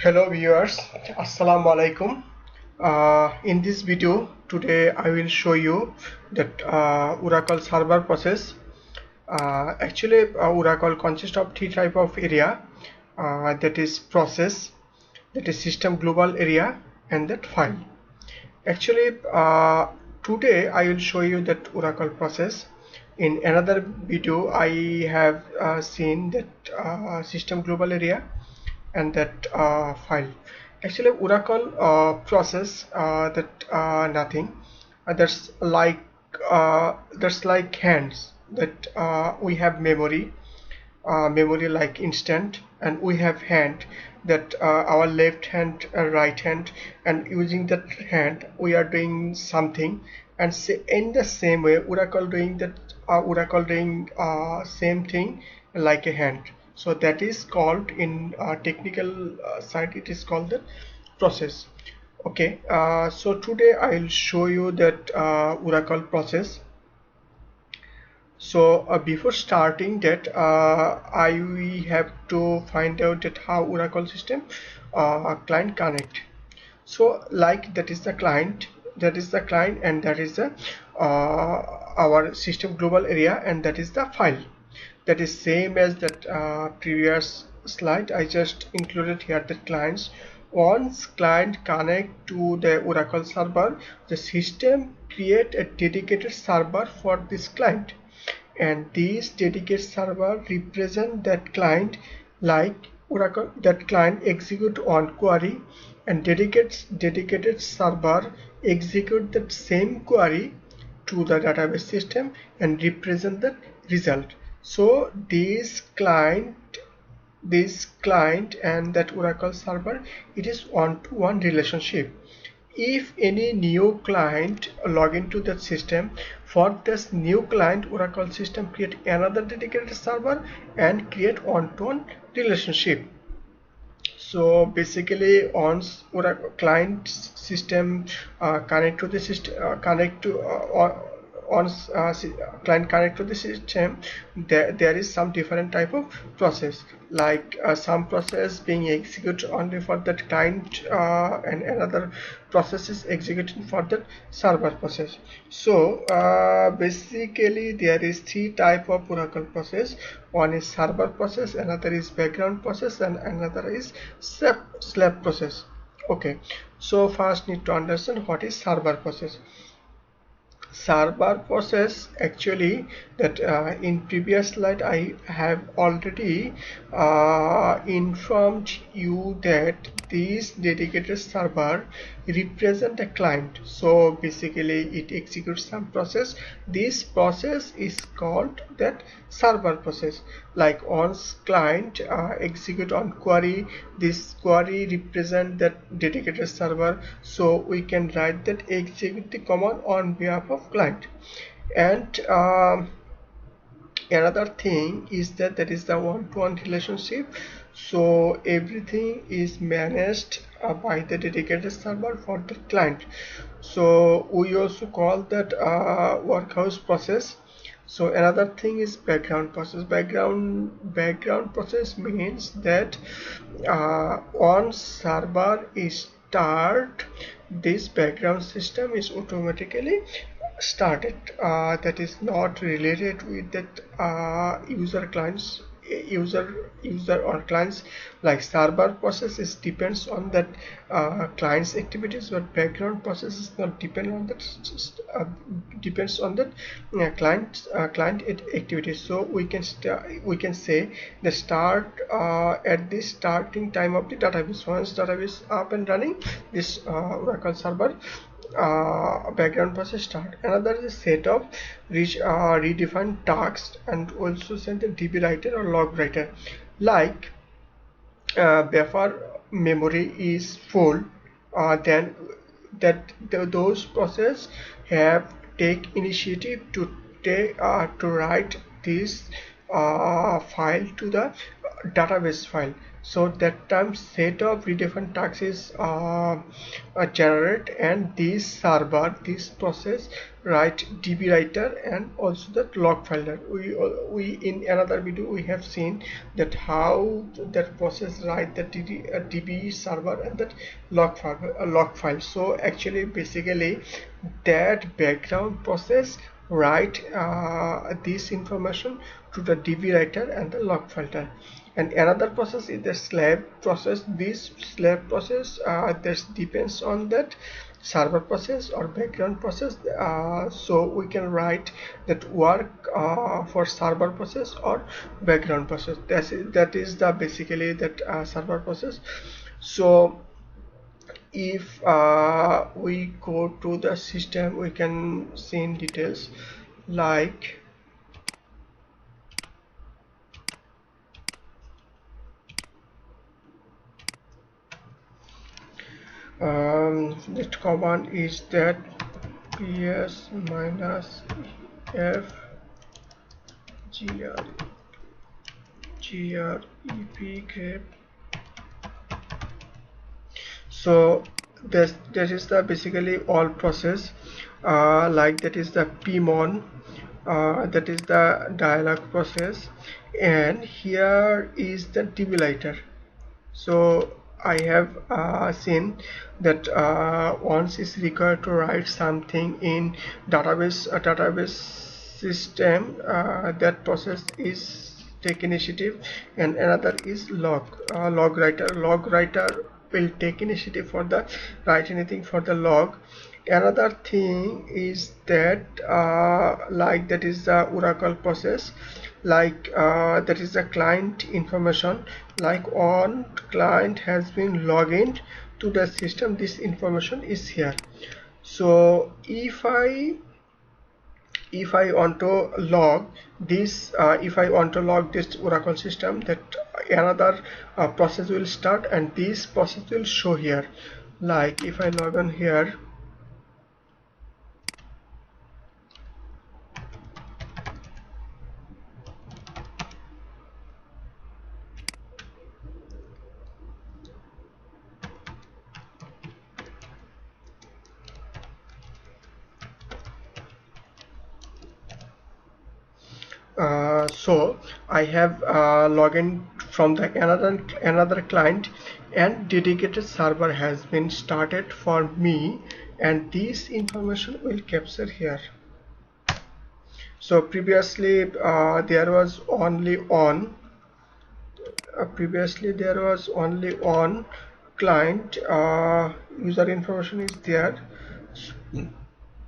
Hello viewers, Assalamu alaikum. In this video today I will show you that Oracle server process. Oracle consists of three type of area, that is process, that is system global area, and that file. Actually, today I will show you that Oracle process. In another video I have seen that system global area and that file. Actually, Oracle process that nothing. That's like hands that we have memory like instant, and we have hand that our left hand, right hand, and using that hand we are doing something, and say in the same way Oracle doing same thing like a hand. So that is called in technical side, it is called the process. Okay, so today I'll show you that Oracle process. So before starting that, we have to find out that how Oracle system client connect. So like that is the client, and that is the our system global area, and that is the file. That is same as that previous slide. I just included here the clients. Once client connect to the Oracle server, the system create a dedicated server for this client, and these dedicated server represent that client. Like Oracle, that client execute on query, and dedicated server execute that same query to the database system and represent the result. So this client and that Oracle server, it is one-to-one relationship. If any new client log into that system, for this new client Oracle system create another dedicated server and create one-to-one relationship. So basically once Oracle client system connect to the system connect to once client connect to the system, there is some different type of process, like some process being executed only for that client, and another process is executed for that server process. So basically there is three type of Oracle process. One is server process, another is background process, and another is slab process. Okay, so first need to understand what is server process. Server process, actually, that in previous slide I have already informed you that this dedicated server represent a client. So basically it executes some process. This process is called that server process. Like once client execute on query, this query represent that dedicated server, so we can write that execute the command on behalf of client. And another thing is that is the one-to-one relationship. So everything is managed by the dedicated server for the client. So we also call that workhouse process. So another thing is background process. Background process means that once server is start, this background system is automatically started. That is not related with that user or clients. Like server process is depends on that client's activities, but background process is not depend on that depends on that client activities. So we can say the start at the starting time of the database. Once database up and running, this Oracle server background process start. Another is set of redefined tasks, and also send the DB writer or log writer. Like buffer memory is full, then those process have take initiative to write this file to the database file. So that time set of redefined tasks is generate, and this server, this process write db writer and also that log folder. We in another video we have seen that how that process write the db server and that log file. So actually basically that background process write this information to the db writer and the log filter. And another process is the slab process. This slab process this depends on that server process or background process. So we can write that work for server process or background process. That is the basically that server process. So if we go to the system, we can see in details like that command is that ps minus f grep grep. So that is the basically all process like that is the pmon, that is the dialog process, and here is the db. So I have seen that once is required to write something in database system, that process is take initiative, and another is log writer will take initiative for the write anything for the log. Another thing is that like that is the oracle process, like that is the client information, like on client has been logged in to the system, this information is here. So if I want to log this, if I want to log this oracle system, that another process will start and this process will show here. Like if I log on here, so I have login from the another client, and dedicated server has been started for me, and this information will capture here. So previously there was only on client, user information is there.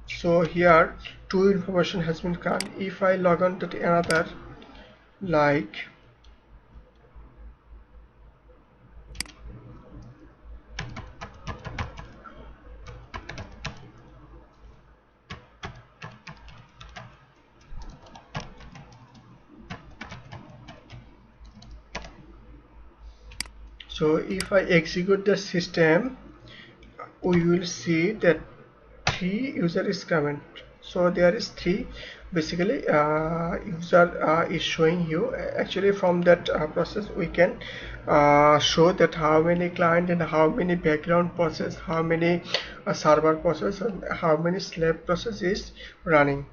So here two information has been come. If I log on to another, like so if I execute the system, we will see that 3 user is comment. So there is 3 basically user is showing you. Actually from that process we can show that how many client and how many background process, how many server process, and how many slave process is running.